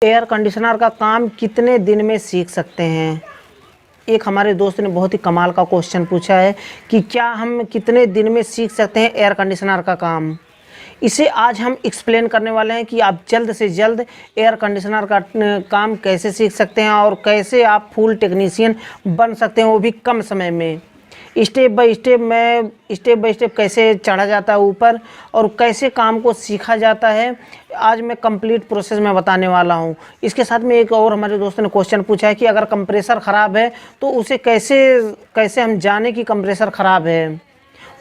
Air conditioner का काम कितने दिन में सीख सकते हैं। एक हमारे दोस्त ने बहुत ही कमाल का क्वेश्चन पूछा है कि क्या हम कितने दिन में सीख सकते हैं एयर कंडीशनर का काम। इसे आज हम एक्सप्लेन करने वाले हैं कि आप जल्द से जल्द एयर कंडीशनर का काम कैसे सीख सकते हैं और कैसे आप फुल टेक्नीशियन बन सकते हैं, वो भी कम समय में। स्टेप बाय स्टेप कैसे चढ़ा जाता है ऊपर और कैसे काम को सीखा जाता है, आज मैं कंप्लीट प्रोसेस में बताने वाला हूं। इसके साथ में एक और हमारे दोस्त ने क्वेश्चन पूछा है कि अगर कंप्रेसर ख़राब है तो उसे कैसे हम जाने कि कंप्रेसर ख़राब है।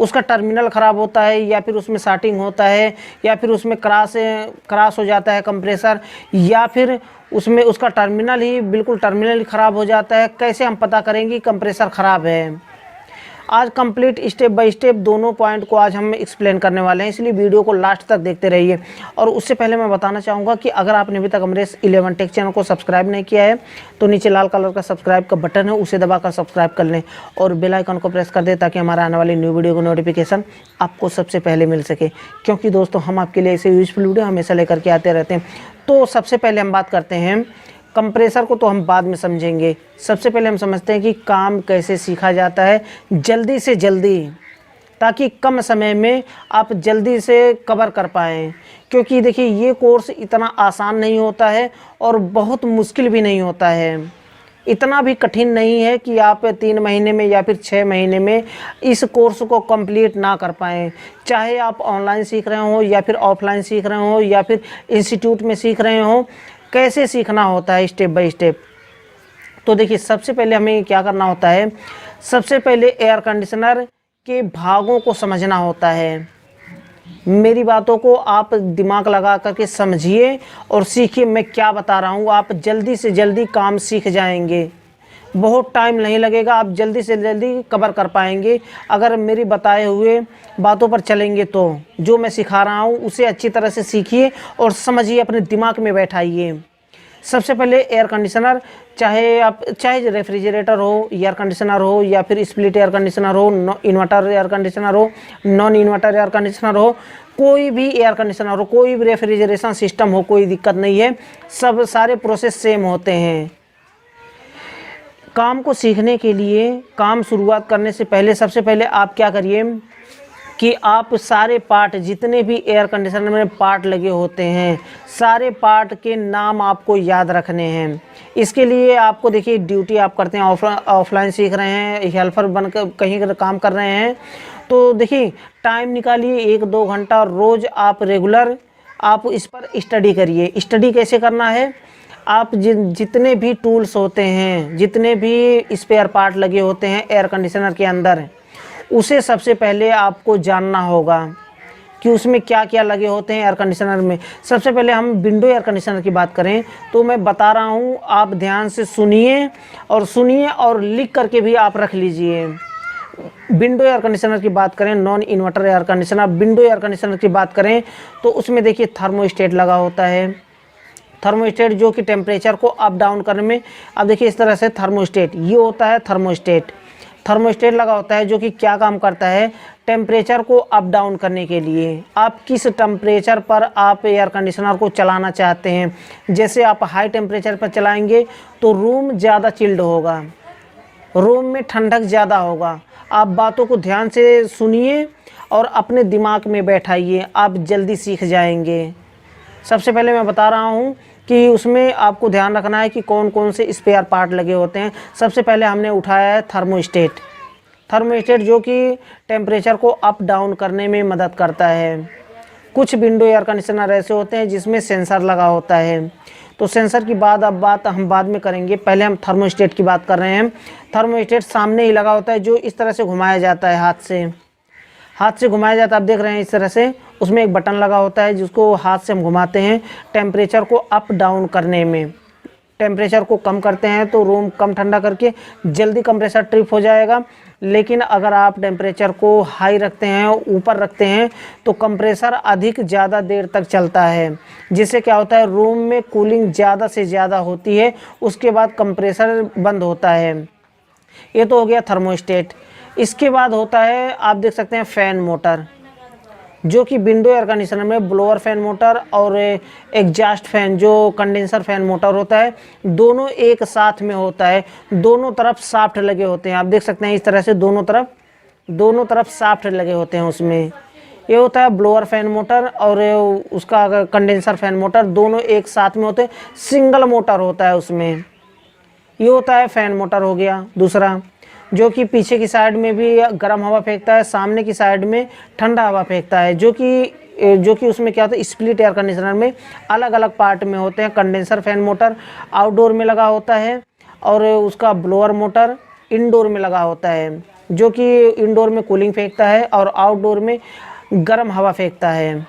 उसका टर्मिनल ख़राब होता है या फिर उसमें शार्टिंग होता है या फिर उसमें क्रॉस हो जाता है कंप्रेसर, या फिर उसमें उसका टर्मिनल ही ख़राब हो जाता है। कैसे हम पता करेंगे कि कंप्रेसर ख़राब है। आज कंप्लीट स्टेप बाय स्टेप दोनों पॉइंट को आज हम एक्सप्लेन करने वाले हैं, इसलिए वीडियो को लास्ट तक देखते रहिए। और उससे पहले मैं बताना चाहूँगा कि अगर आपने अभी तक अमरेश 11 टेक चैनल को सब्सक्राइब नहीं किया है तो नीचे लाल कलर का सब्सक्राइब का बटन है, उसे दबाकर सब्सक्राइब कर लें और बेल आइकन को प्रेस कर दें ताकि हमारा आने वाली न्यू वीडियो का नोटिफिकेशन आपको सबसे पहले मिल सके, क्योंकि दोस्तों हम आपके लिए ऐसे यूजफुल वीडियो हमेशा लेकर के आते रहते हैं। तो सबसे पहले हम बात करते हैं कंप्रेसर को, तो हम बाद में समझेंगे। सबसे पहले हम समझते हैं कि काम कैसे सीखा जाता है जल्दी से जल्दी, ताकि कम समय में आप जल्दी से कवर कर पाएँ। क्योंकि देखिए ये कोर्स इतना आसान नहीं होता है और बहुत मुश्किल भी नहीं होता है, इतना भी कठिन नहीं है कि आप 3 महीने में या फिर 6 महीने में इस कोर्स को कंप्लीट ना कर पाएँ। चाहे आप ऑनलाइन सीख रहे हो या फिर ऑफलाइन सीख रहे हो या फिर इंस्टीट्यूट में सीख रहे हो, कैसे सीखना होता है स्टेप बाय स्टेप। तो देखिए सबसे पहले हमें क्या करना होता है, सबसे पहले एयर कंडीशनर के भागों को समझना होता है। मेरी बातों को आप दिमाग लगा करके समझिए और सीखिए मैं क्या बता रहा हूँ। आप जल्दी से जल्दी काम सीख जाएंगे, बहुत टाइम नहीं लगेगा, आप जल्दी से जल्दी कवर कर पाएंगे अगर मेरी बताए हुए बातों पर चलेंगे। तो जो मैं सिखा रहा हूँ उसे अच्छी तरह से सीखिए और समझिए, अपने दिमाग में बैठाइए। सबसे पहले एयर कंडीशनर, चाहे रेफ्रिजरेटर हो, एयर कंडीशनर हो या फिर स्प्लिट एयर कंडीशनर हो, इन्वर्टर एयर कंडीशनर हो, नॉन इन्वर्टर एयर कंडीशनर हो, कोई भी एयर कंडीशनर हो, कोई भी रेफ्रिजरेशन सिस्टम हो, कोई दिक्कत नहीं है, सारे प्रोसेस सेम होते हैं। काम को सीखने के लिए, काम शुरुआत करने से पहले सबसे पहले आप क्या करिए कि आप सारे पार्ट, जितने भी एयर कंडीशनर में पार्ट लगे होते हैं, सारे पार्ट के नाम आपको याद रखने हैं। इसके लिए आपको देखिए ड्यूटी आप करते हैं, ऑफलाइन सीख रहे हैं, हेल्पर बनकर कहीं काम कर रहे हैं, तो देखिए टाइम निकालिए 1-2 घंटा रोज़, आप रेगुलर आप इस पर स्टडी करिए। स्टडी कैसे करना है, आप जितने भी टूल्स होते हैं, जितने भी स्पेयर पार्ट लगे होते हैं एयर कंडीशनर के अंदर, उसे सबसे पहले आपको जानना होगा कि उसमें क्या क्या लगे होते हैं एयर कंडीशनर में। सबसे पहले हम विंडो एयर कंडीशनर की बात करें तो मैं बता रहा हूँ, आप ध्यान से सुनिए और लिख करके भी आप रख लीजिए। विंडो एयर कंडीशनर की बात करें, non inverter air conditioner, window air conditioner की बात करें तो उसमें देखिए थर्मोस्टेट लगा होता है। थर्मोस्टेट जो कि टेम्परेचर को अप डाउन करने में, अब देखिए इस तरह से थर्मोस्टेट ये होता है। थर्मोस्टेट लगा होता है जो कि क्या काम करता है, टेम्परेचर को अप डाउन करने के लिए। आप किस टेम्परेचर पर आप एयर कंडीशनर को चलाना चाहते हैं, जैसे आप हाई टेम्परेचर पर चलाएंगे तो रूम ज़्यादा चिल्ड होगा, रूम में ठंडक ज़्यादा होगा। आप बातों को ध्यान से सुनिए और अपने दिमाग में बैठाइए, आप जल्दी सीख जाएंगे। सबसे पहले मैं बता रहा हूँ कि उसमें आपको ध्यान रखना है कि कौन कौन से स्पेयर पार्ट लगे होते हैं। सबसे पहले हमने उठाया है थर्मोस्टेट जो कि टेम्परेचर को अप डाउन करने में मदद करता है। कुछ विंडो एयर कंडीशनर ऐसे होते हैं जिसमें सेंसर लगा होता है, तो सेंसर की बात हम बाद में करेंगे, पहले हम थर्मोस्टेट की बात कर रहे हैं। थर्मोस्टेट सामने ही लगा होता है जो इस तरह से घुमाया जाता है, हाथ से घुमाया जाता है। आप देख रहे हैं इस तरह से, उसमें एक बटन लगा होता है जिसको हाथ से हम घुमाते हैं टेम्परेचर को अप डाउन करने में। टेम्परेचर को कम करते हैं तो रूम कम ठंडा करके जल्दी कंप्रेसर ट्रिप हो जाएगा। लेकिन अगर आप टेम्परेचर को हाई रखते हैं, ऊपर रखते हैं, तो कंप्रेसर ज़्यादा देर तक चलता है, जिससे क्या होता है रूम में कूलिंग ज़्यादा से ज़्यादा होती है, उसके बाद कंप्रेसर बंद होता है। ये तो हो गया थर्मोस्टेट। इसके बाद होता है, आप देख सकते हैं फैन मोटर। जो कि विंडो एयर कंडीशनर में ब्लोअर फैन मोटर और एग्जॉस्ट फैन जो कंडेंसर फैन मोटर होता है, दोनों एक साथ में होता है। दोनों तरफ शाफ्ट लगे होते हैं, आप देख सकते हैं इस तरह से दोनों तरफ शाफ्ट लगे होते हैं उसमें। ये होता है ब्लोअर फैन मोटर और उसका कंडेंसर फैन मोटर, दोनों एक साथ में होते हैं, सिंगल मोटर होता है उसमें। ये होता है फैन मोटर हो गया दूसरा, जो कि पीछे की साइड में भी गर्म हवा फेंकता है, सामने की साइड में ठंडा हवा फेंकता है। जो कि उसमें क्या होता है, स्प्लिट एयर कंडीशनर में अलग अलग पार्ट में होते हैं। कंडेंसर फैन मोटर आउटडोर में लगा होता है और उसका ब्लोअर मोटर इंडोर में लगा होता है, जो कि इंडोर में कूलिंग फेंकता है और आउटडोर में गर्म हवा फेंकता है।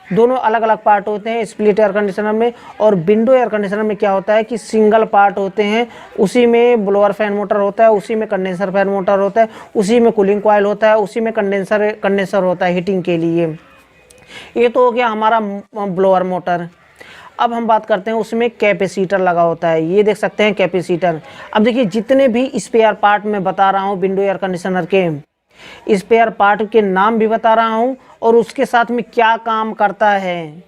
दोनों अलग अलग पार्ट होते हैं स्प्लिट एयर कंडीशनर में। और विंडो एयर कंडीशनर में क्या होता है कि सिंगल पार्ट होते हैं, उसी में ब्लोअर फैन मोटर होता है, उसी में कंडेंसर फैन मोटर होता है, उसी में कूलिंग कॉइल होता है, उसी में कंडेंसर होता है हीटिंग के लिए। ये तो हो गया हमारा ब्लोअर मोटर। अब हम बात करते हैं उसमें कैपेसिटर लगा होता है, ये देख सकते हैं कैपेसिटर। अब देखिए जितने भी स्पेयर पार्ट मैं बता रहा हूँ विंडो एयर कंडीशनर के, स्पेयर पार्ट के नाम भी बता रहा हूँ और उसके साथ में क्या काम करता है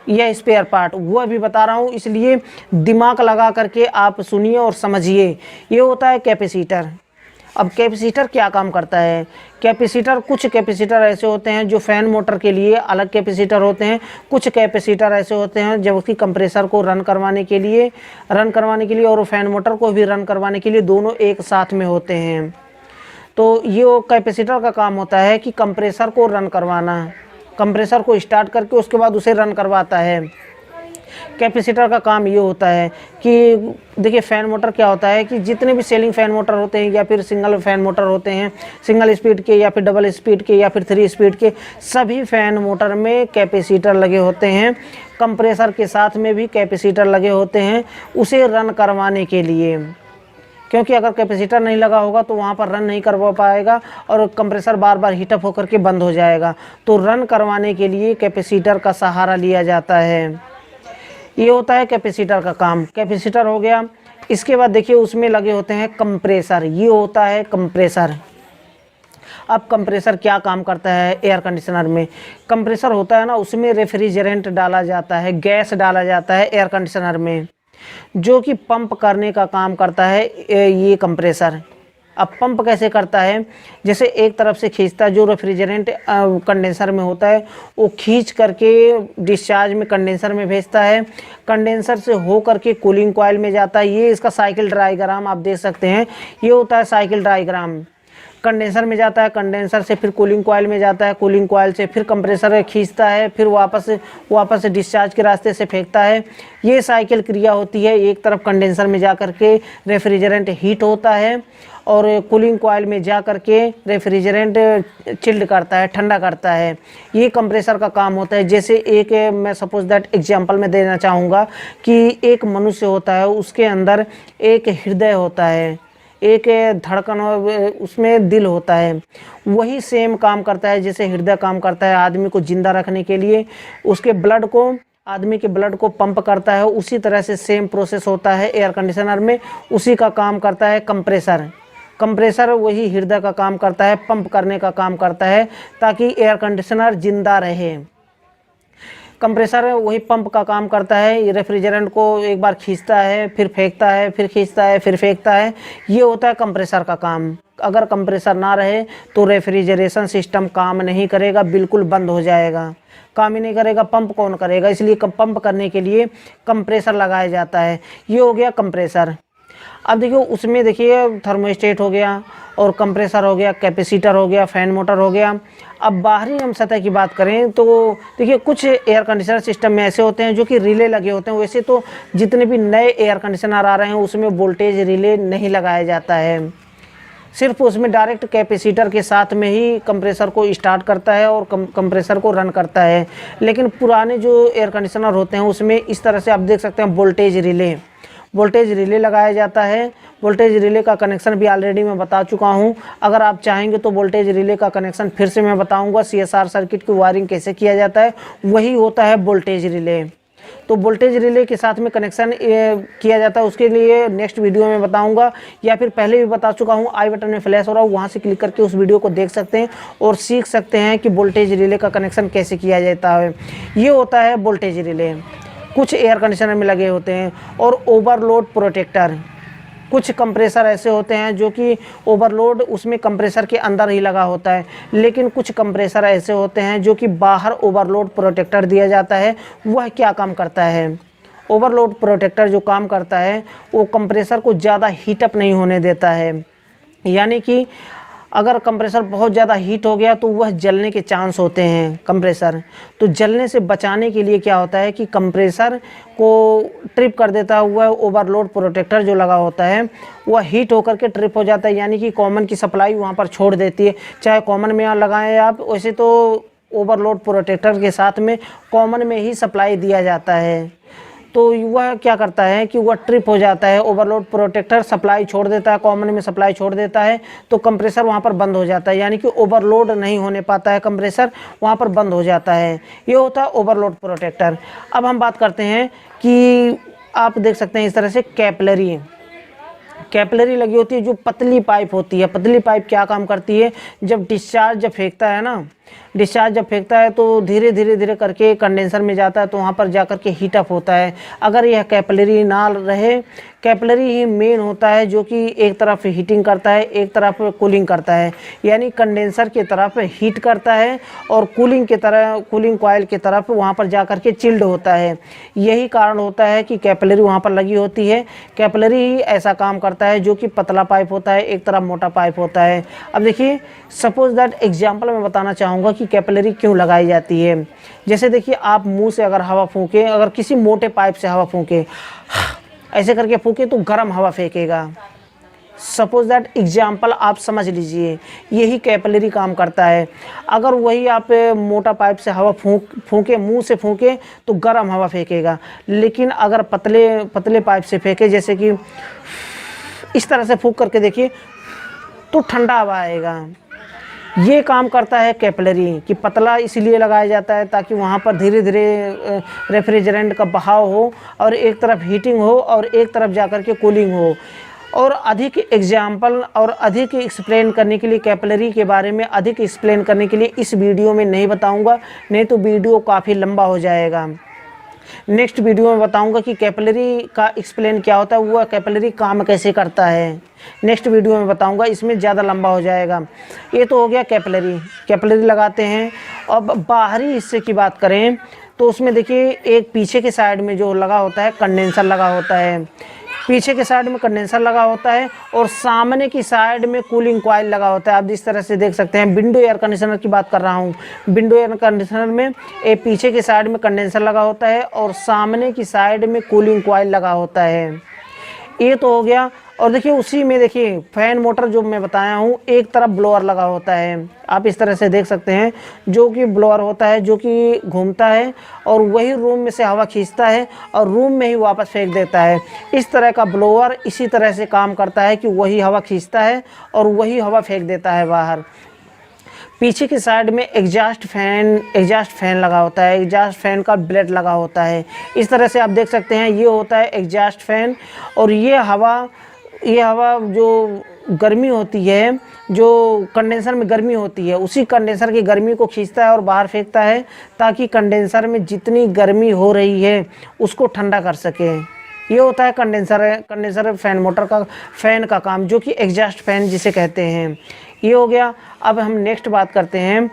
यह स्पेयर पार्ट वह भी बता रहा हूँ, इसलिए दिमाग लगा करके आप सुनिए और समझिए। ये होता है कैपेसिटर। अब कैपेसिटर क्या काम करता है, कुछ कैपेसिटर ऐसे होते हैं जो फैन मोटर के लिए अलग कैपेसिटर होते हैं, कुछ कैपेसिटर ऐसे होते हैं जब उसकी कंप्रेसर को रन करवाने के लिए और फैन मोटर को भी रन करवाने के लिए दोनों एक साथ में होते हैं। तो ये कैपेसिटर का काम होता है कि कंप्रेसर को रन करवाना, कंप्रेसर को स्टार्ट करके उसके बाद उसे रन करवाता है। कैपेसिटर का काम ये होता है कि देखिए फैन मोटर क्या होता है कि जितने भी सेलिंग फैन मोटर होते हैं या फिर सिंगल फैन मोटर होते हैं, सिंगल स्पीड के या फिर डबल स्पीड के या फिर 3 स्पीड के, सभी फैन मोटर में कैपेसिटर लगे होते हैं। कंप्रेसर के साथ में भी कैपेसिटर लगे होते हैं उसे रन करवाने के लिए, क्योंकि अगर कैपेसिटर नहीं लगा होगा तो वहाँ पर रन नहीं करवा पाएगा और कंप्रेसर बार बार हीटअप होकर के बंद हो जाएगा। तो रन करवाने के लिए कैपेसिटर का सहारा लिया जाता है। ये होता है कैपेसिटर का काम। कैपेसिटर हो गया। इसके बाद देखिए उसमें लगे होते हैं कंप्रेसर, ये होता है कंप्रेसर। अब कंप्रेसर क्या काम करता है एयर कंडीशनर में, कंप्रेसर होता है ना उसमें रेफ्रिजरेंट डाला जाता है, गैस डाला जाता है एयर कंडीशनर में, जो कि पंप करने का काम करता है ये कंप्रेसर। अब पंप कैसे करता है, जैसे एक तरफ से खींचता है, जो रेफ्रिजरेंट कंडेंसर में होता है वो खींच करके डिस्चार्ज में कंडेंसर में भेजता है, कंडेंसर से हो करके कूलिंग कॉइल में जाता है। ये इसका साइकिल डायग्राम आप देख सकते हैं, ये होता है साइकिल डायग्राम। कंडेंसर में जाता है, कंडेंसर से फिर कूलिंग कॉइल में जाता है, कूलिंग कॉइल से फिर कंप्रेसर खींचता है, फिर वापस डिस्चार्ज के रास्ते से फेंकता है। ये साइकिल क्रिया होती है। एक तरफ कंडेंसर में जा कर के रेफ्रिजरेंट हीट होता है और कूलिंग कॉइल में जा कर के रेफ्रिजरेंट चिल्ड करता है, ठंडा करता है। ये कंप्रेसर का काम होता है। जैसे एक मैं सपोज दैट एग्जांपल में देना चाहूँगा कि एक मनुष्य होता है, उसके अंदर एक हृदय होता है, एक धड़कन उसमें दिल होता है। वही सेम काम करता है जैसे हृदय काम करता है आदमी को जिंदा रखने के लिए, उसके आदमी के ब्लड को पंप करता है, उसी तरह से सेम प्रोसेस होता है एयर कंडीशनर में। उसी का काम करता है कंप्रेसर वही हृदय का काम करता है, पंप करने का काम करता है ताकि एयर कंडीशनर जिंदा रहे। कंप्रेसर वही पंप का काम करता है, ये रेफ्रिजरेंट को एक बार खींचता है, फिर फेंकता है, फिर खींचता है, फिर फेंकता है। ये होता है कंप्रेसर का काम। अगर कंप्रेसर ना रहे तो रेफ्रिजरेशन सिस्टम काम नहीं करेगा, बिल्कुल बंद हो जाएगा, काम ही नहीं करेगा। पंप कौन करेगा, इसलिए पंप करने के लिए कंप्रेसर लगाया जाता है। ये हो गया कंप्रेसर। अब देखिए उसमें देखिए थर्मोस्टेट हो गया और कंप्रेसर हो गया, कैपेसिटर हो गया, फैन मोटर हो गया। अब बाहरी हम सतह की बात करें तो देखिए कुछ एयर कंडीशनर सिस्टम में ऐसे होते हैं जो कि रिले लगे होते हैं। वैसे तो जितने भी नए एयर कंडीशनर आ रहे हैं उसमें वोल्टेज रिले नहीं लगाया जाता है, सिर्फ उसमें डायरेक्ट कैपेसिटर के साथ में ही कंप्रेसर को स्टार्ट करता है और कंप्रेसर को रन करता है। लेकिन पुराने जो एयर कंडीशनर होते हैं उसमें इस तरह से आप देख सकते हैं वोल्टेज रिले लगाया जाता है। वोल्टेज रिले का कनेक्शन भी ऑलरेडी मैं बता चुका हूं। अगर आप चाहेंगे तो वोल्टेज रिले का कनेक्शन फिर से मैं बताऊंगा। CSR सर्किट की वायरिंग कैसे किया जाता है, वही होता है वोल्टेज रिले। तो वोल्टेज रिले के साथ में कनेक्शन किया जाता है, उसके लिए नेक्स्ट वीडियो में बताऊंगा, या फिर पहले भी बता चुका हूँ, आई बटन में फ्लैश हो रहा है, वहाँ से क्लिक करके उस वीडियो को देख सकते हैं और सीख सकते हैं कि वोल्टेज रिले का कनेक्शन कैसे किया जाता है। ये होता है वोल्टेज रिले, कुछ एयर कंडीशनर में लगे होते हैं। और ओवरलोड प्रोटेक्टर, कुछ कंप्रेसर ऐसे होते हैं जो कि ओवरलोड उसमें कंप्रेसर के अंदर ही लगा होता है, लेकिन कुछ कंप्रेसर ऐसे होते हैं जो कि बाहर ओवरलोड प्रोटेक्टर दिया जाता है। वह क्या काम करता है? ओवरलोड प्रोटेक्टर जो काम करता है वो कंप्रेसर को ज़्यादा हीटअप नहीं होने देता है, यानी कि अगर कंप्रेसर बहुत ज़्यादा हीट हो गया तो वह जलने के चांस होते हैं कंप्रेसर। तो जलने से बचाने के लिए क्या होता है कि कंप्रेसर को ट्रिप कर देता है, वह ओवरलोड प्रोटेक्टर जो लगा होता है वह हीट होकर के ट्रिप हो जाता है, यानी कि कॉमन की सप्लाई वहाँ पर छोड़ देती है। चाहे कॉमन में लगाएं आप, वैसे तो ओवरलोड प्रोटेक्टर के साथ में कॉमन में ही सप्लाई दिया जाता है। तो वह क्या करता है कि वह ट्रिप हो जाता है, ओवरलोड प्रोटेक्टर सप्लाई छोड़ देता है, कॉमन में सप्लाई छोड़ देता है, तो कंप्रेसर वहाँ पर बंद हो जाता है, यानी कि ओवरलोड नहीं होने पाता है, कंप्रेसर वहाँ पर बंद हो जाता है। ये होता है ओवरलोड प्रोटेक्टर। अब हम बात करते हैं कि आप देख सकते हैं इस तरह से कैपिलरी लगी होती है, जो पतली पाइप होती है। पतली पाइप क्या काम करती है? जब डिस्चार्ज फेंकता है ना, डिस्चार्ज जब फेंकता है तो धीरे धीरे करके कंडेंसर में जाता है, तो वहाँ पर जाकर के हीटअप होता है। अगर यह कैपिलरी ना रहे, कैपिलरी ही मेन होता है जो कि एक तरफ हीटिंग करता है, एक तरफ कूलिंग करता है, यानी कंडेंसर की तरफ हीट करता है और कूलिंग की तरह, कूलिंग कॉइल की तरफ वहाँ पर जाकर के चिल्ड होता है। यही कारण होता है कि कैपिलरी वहाँ पर लगी होती है। कैपिलरी ही ऐसा काम करता है जो कि पतला पाइप होता है, एक तरफ मोटा पाइप होता है। अब देखिए, सपोज दैट एग्जाम्पल मैं बताना चाहूँगा कि कैपिलरी क्यों लगाई जाती है। जैसे देखिए, आप मुंह से अगर हवा फूंके, अगर किसी मोटे पाइप से हवा फूंके, ऐसे करके फूके तो गर्म हवा फेंकेगा। सपोज दैट एग्जाम्पल आप समझ लीजिए, यही कैपिलरी काम करता है। अगर वही आप मोटा पाइप से हवा फूंके, मुंह से फूंके तो गर्म हवा फेंकेगा, लेकिन अगर पतले पाइप से फेंके, जैसे कि इस तरह से फूंक करके देखिए, तो ठंडा हवा आएगा। ये काम करता है कैपिलरी, कि पतला इसलिए लगाया जाता है ताकि वहाँ पर धीरे धीरे रेफ्रिजरेंट का बहाव हो और एक तरफ हीटिंग हो और एक तरफ जाकर के कूलिंग हो। और अधिक एग्जाम्पल और अधिक एक्सप्लेन करने के लिए, कैपिलरी के बारे में अधिक एक्सप्लेन करने के लिए इस वीडियो में नहीं बताऊँगा, नहीं तो वीडियो काफ़ी लंबा हो जाएगा। नेक्स्ट वीडियो में बताऊंगा कि कैपिलरी का एक्सप्लेन क्या होता है, वह कैपिलरी काम कैसे करता है। नेक्स्ट वीडियो में बताऊंगा, इसमें ज़्यादा लंबा हो जाएगा। ये तो हो गया कैपिलरी लगाते हैं। अब बाहरी हिस्से की बात करें तो उसमें देखिए, एक पीछे के साइड में जो लगा होता है कंडेंसर लगा होता है, पीछे के साइड में कंडेंसर लगा होता है और सामने की साइड में कूलिंग कॉइल लगा होता है। आप इस तरह से देख सकते हैं, विंडो एयर कंडीशनर की बात कर रहा हूँ। विंडो एयर कंडीशनर में एक पीछे के साइड में कंडेंसर लगा होता है और सामने की साइड में कूलिंग कॉइल लगा होता है। ये तो हो गया। और देखिए, उसी में देखिए फैन मोटर जो मैं बताया हूँ, एक तरफ ब्लोअर लगा होता है। आप इस तरह से देख सकते हैं, जो कि ब्लोअर होता है, जो कि घूमता है और वही रूम में से हवा खींचता है और रूम में ही वापस फेंक देता है। इस तरह का ब्लोअर इसी तरह से काम करता है कि वही हवा खींचता है और वही हवा फेंक देता है बाहर। पीछे की साइड में एग्जॉस्ट फैन लगा होता है, एग्जॉस्ट फैन का ब्लेड लगा होता है। इस तरह से आप देख सकते हैं, ये होता है एग्जॉस्ट फैन। और ये हवा जो गर्मी होती है, जो कंडेंसर में गर्मी होती है, उसी कंडेंसर की गर्मी को खींचता है और बाहर फेंकता है, ताकि कंडेंसर में जितनी गर्मी हो रही है उसको ठंडा कर सके। ये होता है कंडेंसर फैन मोटर का, फैन का काम, जो कि एग्जॉस्ट फैन जिसे कहते हैं। ये हो गया। अब हम नेक्स्ट बात करते हैं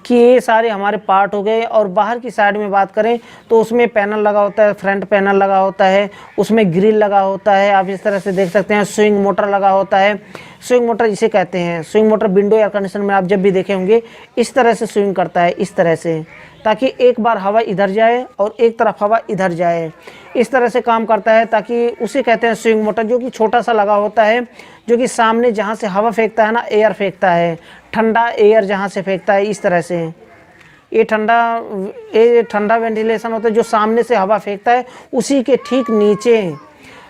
कि ये सारे हमारे पार्ट हो गए। और बाहर की साइड में बात करें तो उसमें पैनल लगा होता है, फ्रंट पैनल लगा होता है, उसमें ग्रिल लगा होता है। आप इस तरह से देख सकते हैं, स्विंग मोटर लगा होता है। स्विंग मोटर इसे कहते हैं। Swing motor window air conditioner में आप जब भी देखे होंगे, इस तरह से स्विंग करता है, इस तरह से, ताकि एक बार हवा इधर जाए और एक तरफ हवा इधर जाए। इस तरह से काम करता है, ताकि उसे कहते हैं स्विंग मोटर, जो कि छोटा सा लगा होता है, जो कि सामने जहाँ से हवा फेंकता है ना, एयर फेंकता है, ठंडा एयर जहाँ से फेंकता है, इस तरह से। ये ठंडा वेंटिलेशन होता है, जो सामने से हवा फेंकता है, उसी के ठीक नीचे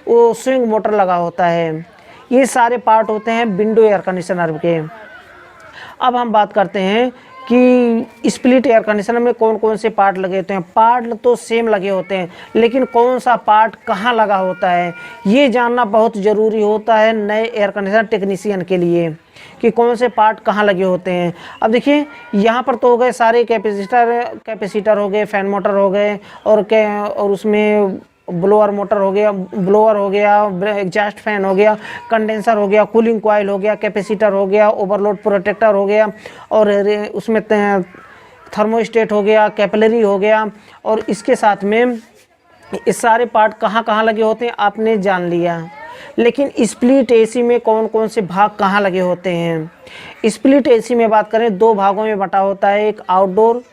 वो स्विंग मोटर लगा होता है। ये सारे पार्ट होते हैं विंडो एयर कंडीशनर के। अब हम बात करते हैं कि स्प्लिट एयर कंडीशनर में कौन कौन से पार्ट लगे होते हैं। पार्ट तो सेम लगे होते हैं, लेकिन कौन सा पार्ट कहाँ लगा होता है ये जानना बहुत ज़रूरी होता है नए एयर कंडीशनर टेक्नीशियन के लिए, कि कौन से पार्ट कहाँ लगे होते हैं। अब देखिए यहाँ पर तो हो गए सारे कैपेसिटर हो गए, फैन मोटर हो गए, और उसमें ब्लोअर मोटर हो गया, ब्लोअर हो गया, एग्जॉस्ट फैन हो गया, कंडेंसर हो गया, कूलिंग कॉइल हो गया, कैपेसिटर हो गया, ओवरलोड प्रोटेक्टर हो गया, और उसमें थर्मोस्टेट हो गया, कैपिलरी हो गया। और इसके साथ में इस सारे पार्ट कहाँ कहाँ लगे होते हैं आपने जान लिया। लेकिन स्प्लिट एसी में कौन कौन से भाग कहाँ लगे होते हैं। स्प्लिट एसी में बात करें 2 भागों में बटा होता है। एक आउटडोर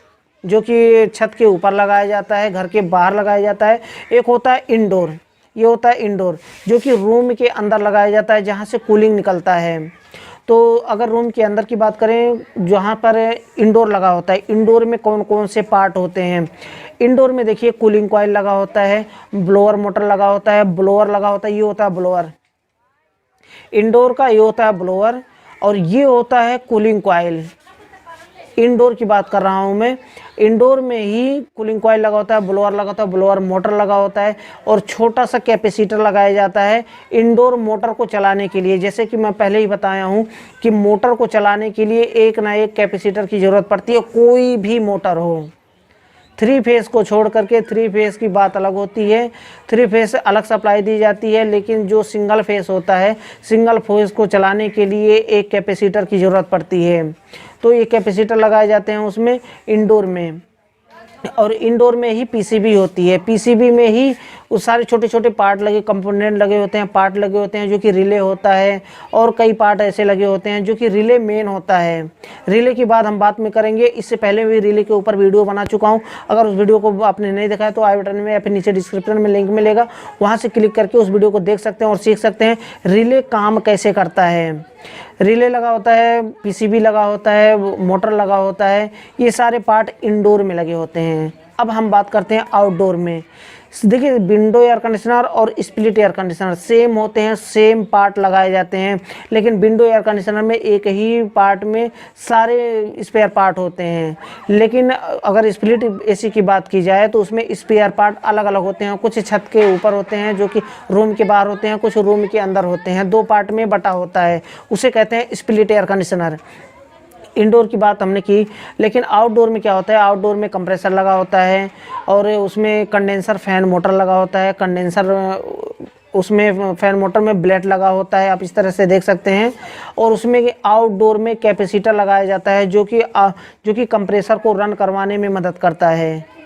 जो कि छत के ऊपर लगाया जाता है, घर के बाहर लगाया जाता है। एक होता है इंडोर, ये होता है इंडोर जो कि रूम के अंदर लगाया जाता है जहाँ से कूलिंग निकलता है। तो अगर रूम के अंदर की बात करें जहाँ पर इंडोर लगा होता है, इंडोर में कौन कौन से पार्ट होते हैं। इंडोर में देखिए कूलिंग कॉइल लगा होता है, ब्लोअर मोटर लगा होता है, ब्लोअर लगा होता है, ये होता है ब्लोअर इंडोर का, ये होता है ब्लोअर, और ये होता है कूलिंग कॉइल। इंडोर की बात कर रहा हूँ मैं। इंडोर में ही कूलिंग कॉइल लगा होता है, ब्लोअर लगा होता है, ब्लोअर मोटर लगा होता है, और छोटा सा कैपेसिटर लगाया जाता है इंडोर मोटर को चलाने के लिए। जैसे कि मैं पहले ही बताया हूँ कि मोटर को चलाने के लिए एक ना एक कैपेसिटर की ज़रूरत पड़ती है, कोई भी मोटर हो। 3 फेस को छोड़ करके, 3 फेस की बात अलग होती है, 3 फेस अलग सप्लाई दी जाती है, लेकिन जो सिंगल फेस होता है, सिंगल फेस को चलाने के लिए एक कैपेसिटर की ज़रूरत पड़ती है। तो ये कैपेसिटर लगाए जाते हैं उसमें इंडोर में। और इंडोर में ही पीसीबी होती है, पीसीबी में ही उस सारे छोटे छोटे पार्ट लगे, कंपोनेंट लगे होते हैं, पार्ट लगे होते हैं जो कि रिले होता है, और कई पार्ट ऐसे लगे होते हैं जो कि रिले मेन होता है। रिले की बात हम बाद में करेंगे, इससे पहले भी रिले के ऊपर वीडियो बना चुका हूं। अगर उस वीडियो को आपने नहीं देखा है तो आई बटन में या फिर नीचे डिस्क्रिप्शन में लिंक मिलेगा, वहाँ से क्लिक करके उस वीडियो को देख सकते हैं और सीख सकते हैं रिले काम कैसे करता है। रिले लगा होता है, पीसीबी लगा होता है, मोटर लगा होता है, ये सारे पार्ट इंडोर में लगे होते हैं। अब हम बात करते हैं आउटडोर में। देखिए विंडो एयर कंडीशनर और स्प्लिट एयर कंडीशनर सेम होते हैं, सेम पार्ट लगाए जाते हैं, लेकिन विंडो एयर कंडीशनर में एक ही पार्ट में सारे स्पेयर पार्ट होते हैं। लेकिन अगर स्प्लिट एसी की बात की जाए तो उसमें स्पेयर पार्ट अलग अलग होते हैं। कुछ छत के ऊपर होते हैं जो कि रूम के बाहर होते हैं, कुछ रूम के अंदर होते हैं। 2 पार्ट में बटा होता है, उसे कहते हैं स्प्लिट एयर कंडीशनर। इंडोर की बात हमने की, लेकिन आउटडोर में क्या होता है। आउटडोर में कंप्रेसर लगा होता है, और उसमें कंडेंसर फैन मोटर लगा होता है। कंडेंसर उसमें फैन मोटर में ब्लेड लगा होता है, आप इस तरह से देख सकते हैं। और उसमें आउटडोर में कैपेसिटर लगाया जाता है जो कि कंप्रेसर को रन करवाने में मदद करता है।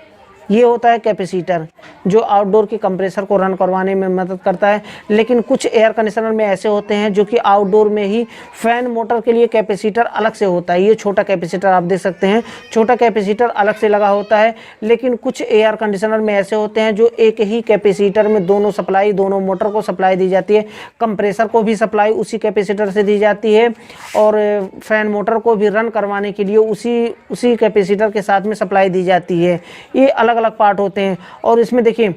ये होता है कैपेसिटर जो आउटडोर के कंप्रेसर को रन करवाने में मदद करता है। लेकिन कुछ एयर कंडीशनर में ऐसे होते हैं जो कि आउटडोर में ही फैन मोटर के लिए कैपेसिटर अलग से होता है। ये छोटा कैपेसिटर आप देख सकते हैं, छोटा कैपेसिटर अलग से लगा होता है। लेकिन कुछ एयर कंडीशनर में ऐसे होते हैं जो एक ही कैपेसिटर में दोनों मोटर को सप्लाई दी जाती है। कंप्रेसर को भी सप्लाई उसी कैपेसिटर से दी जाती है, और फैन मोटर को भी रन करवाने के लिए उसी कैपेसिटर के साथ में सप्लाई दी जाती है। ये अलग अलग पार्ट होते हैं। और इसमें देखिए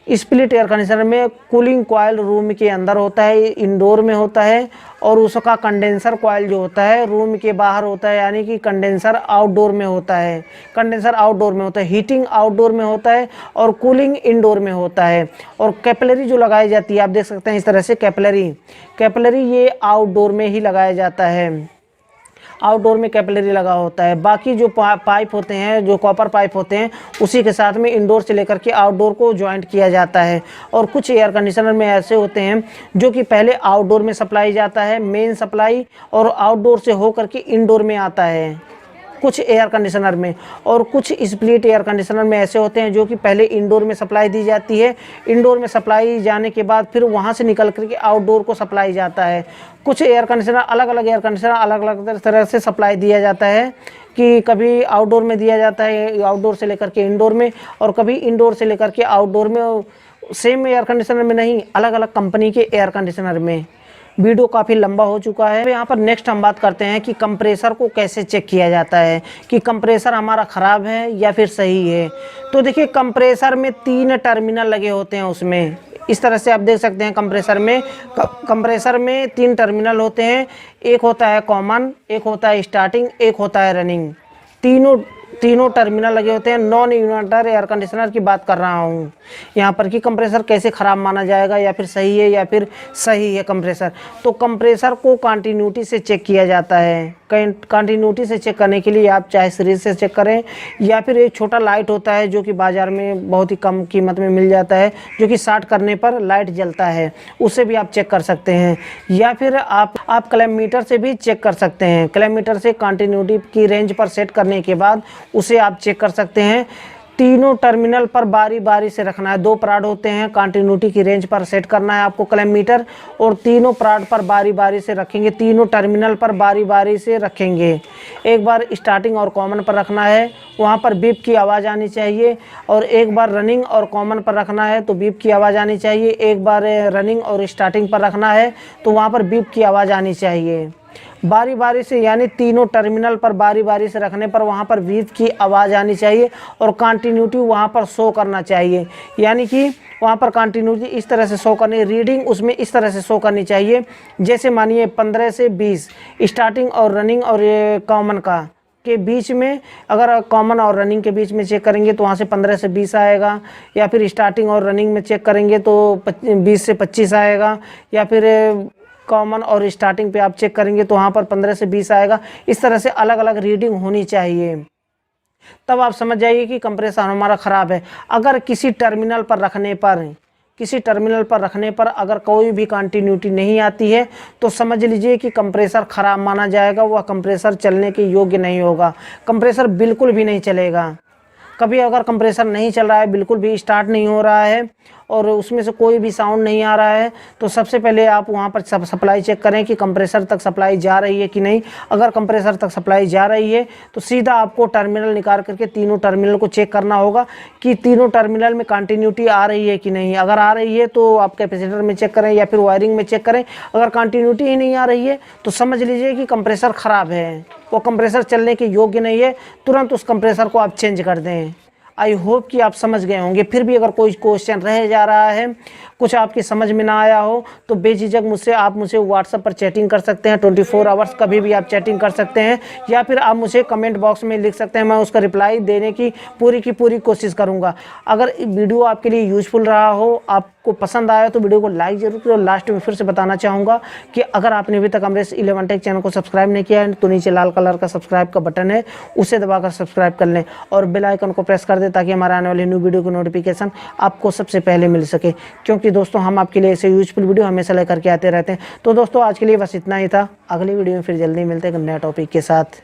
स्प्लिट एयर कंडीशनर में कूलिंग कॉइल रूम के अंदर होता है, इंडोर में होता है, और उसका कंडेंसर कॉइल जो होता है रूम के बाहर होता है, यानी कि कंडेंसर आउटडोर में होता है। कंडेंसर आउटडोर में होता है, हीटिंग आउटडोर में होता है, और कूलिंग इंडोर में होता है। और कैपिलरी जो लगाई जाती है आप देख सकते हैं इस तरह से, कैपिलरी ये आउटडोर में ही लगाया जाता है। आउटडोर में कैपिलरी लगा होता है। बाकी जो पाइप होते हैं, जो कॉपर पाइप होते हैं, उसी के साथ में इंडोर से लेकर के आउटडोर को ज्वाइंट किया जाता है। और कुछ एयर कंडीशनर में ऐसे होते हैं जो कि पहले आउटडोर में सप्लाई जाता है, मेन सप्लाई, और आउटडोर से होकर के इंडोर में आता है कुछ एयर कंडीशनर में। और कुछ स्प्लिट एयर कंडीशनर में ऐसे होते हैं जो कि पहले इंडोर में सप्लाई दी जाती है, इंडोर में सप्लाई जाने के बाद फिर वहाँ से निकल करके आउटडोर को सप्लाई जाता है। कुछ एयर कंडीशनर अलग अलग तरह से सप्लाई दिया जाता है, कि कभी आउटडोर में दिया जाता है, आउटडोर से लेकर के इंडोर में, और कभी इंडोर से लेकर के आउटडोर में। सेम एयर कंडीशनर में नहीं, अलग अलग कंपनी के एयर कंडीशनर में। वीडियो काफ़ी लंबा हो चुका है। यहाँ पर नेक्स्ट हम बात करते हैं कि कंप्रेसर को कैसे चेक किया जाता है, कि कंप्रेसर हमारा ख़राब है या फिर सही है। तो देखिए कंप्रेसर में 3 टर्मिनल लगे होते हैं उसमें, इस तरह से आप देख सकते हैं। कंप्रेसर में 3 टर्मिनल होते हैं, एक होता है कॉमन, एक होता है स्टार्टिंग, एक होता है रनिंग। तीनों टर्मिनल लगे होते हैं। नॉन इन्वर्टर एयर कंडीशनर की बात कर रहा हूँ यहाँ पर कि कंप्रेसर कैसे ख़राब माना जाएगा, या फिर सही है या फिर सही है कंप्रेसर। तो कंप्रेसर को कंटिन्यूटी से चेक किया जाता है। कंटिन्यूटी से चेक करने के लिए आप चाहे सीरीज से चेक करें, या फिर एक छोटा लाइट होता है जो कि बाज़ार में बहुत ही कम कीमत में मिल जाता है, जो कि स्टार्ट करने पर लाइट जलता है, उससे भी आप चेक कर सकते हैं। या फिर आप क्लैम्पमीटर से भी चेक कर सकते हैं। क्लैम्पमीटर से कंटिन्यूटी की रेंज पर सेट करने के बाद उसे आप चेक कर सकते हैं। तीनों टर्मिनल पर बारी बारी से रखना है। 2 प्राड होते हैं, कंटिन्यूटी की रेंज पर सेट करना है आपको क्लैम्पमीटर, और तीनों प्राड पर बारी बारी से रखेंगे। तीनों टर्मिनल पर बारी बारी से रखेंगे। एक बार स्टार्टिंग और कॉमन पर रखना है, वहाँ पर बीप की आवाज़ आनी चाहिए। और एक बार रनिंग और कॉमन पर रखना है तो बीप की आवाज़ आनी चाहिए। एक बार रनिंग और स्टार्टिंग पर रखना है तो वहाँ पर बीप की आवाज़ आनी चाहिए। बारी बारी से, यानी तीनों टर्मिनल पर बारी बारी से रखने पर वहाँ पर बीप की आवाज़ आनी चाहिए और कंटिन्यूटी वहाँ पर शो करना चाहिए। यानी कि वहाँ पर कंटिन्यूटी इस तरह से शो करनी, रीडिंग उसमें इस तरह से शो करनी चाहिए। जैसे मानिए 15 से 20 स्टार्टिंग और रनिंग और कॉमन का के बीच में, अगर कॉमन और रनिंग के बीच में चेक करेंगे तो वहाँ से 15 से 20 आएगा। या फिर स्टार्टिंग और रनिंग में चेक करेंगे तो 20 से 25 आएगा। या फिर कॉमन और स्टार्टिंग पे आप चेक करेंगे तो वहाँ पर 15 से 20 आएगा। इस तरह से अलग अलग रीडिंग होनी चाहिए, तब आप समझ जाइए कि कंप्रेसर हमारा ख़राब है। अगर किसी टर्मिनल पर रखने पर अगर कोई भी कंटिन्यूटी नहीं आती है तो समझ लीजिए कि कंप्रेसर ख़राब माना जाएगा। वह कंप्रेसर चलने के योग्य नहीं होगा, कंप्रेसर बिल्कुल भी नहीं चलेगा। कभी अगर कंप्रेसर नहीं चल रहा है, बिल्कुल भी स्टार्ट नहीं हो रहा है और उसमें से कोई भी साउंड नहीं आ रहा है, तो सबसे पहले आप वहाँ पर सप्लाई चेक करें कि कंप्रेसर तक सप्लाई जा रही है कि नहीं। अगर कंप्रेसर तक सप्लाई जा रही है तो सीधा आपको टर्मिनल निकाल करके तीनों टर्मिनल को चेक करना होगा कि तीनों टर्मिनल में कंटिन्यूटी आ रही है कि नहीं। अगर आ रही है तो आप कैपेसिटर में चेक करें या फिर वायरिंग में चेक करें। अगर कंटिन्यूटी ही नहीं आ रही है तो समझ लीजिए कि कंप्रेसर ख़राब है, वो कंप्रेसर चलने के योग्य नहीं है। तुरंत उस कंप्रेसर को आप चेंज कर दें। आई होप कि आप समझ गए होंगे। फिर भी अगर कोई क्वेश्चन रह जा रहा है, कुछ आपकी समझ में ना आया हो, तो बेझिझक आप मुझे व्हाट्सएप पर चैटिंग कर सकते हैं। 24 आवर्स कभी भी आप चैटिंग कर सकते हैं, या फिर आप मुझे कमेंट बॉक्स में लिख सकते हैं। मैं उसका रिप्लाई देने की पूरी कोशिश करूँगा। अगर वीडियो आपके लिए यूजफुल रहा हो, आपको पसंद आया तो वीडियो को लाइक जरूर करें। और लास्ट में फिर से बताना चाहूँगा कि अगर आपने अभी तक अमरेश 11 टेक चैनल को सब्सक्राइब नहीं किया है तो नीचे लाल कलर का सब्सक्राइब का बटन है, उसे दबाकर सब्सक्राइब कर लें और बेल आइकन को प्रेस कर दें ताकि हमारे आने वाली न्यू वीडियो की नोटिफिकेशन आपको सबसे पहले मिल सके। क्योंकि दोस्तों हम आपके लिए ऐसे यूजफुल वीडियो हमेशा लेकर के आते रहते हैं। तो दोस्तों आज के लिए बस इतना ही था। अगली वीडियो में फिर जल्दी मिलते हैं नए टॉपिक के साथ।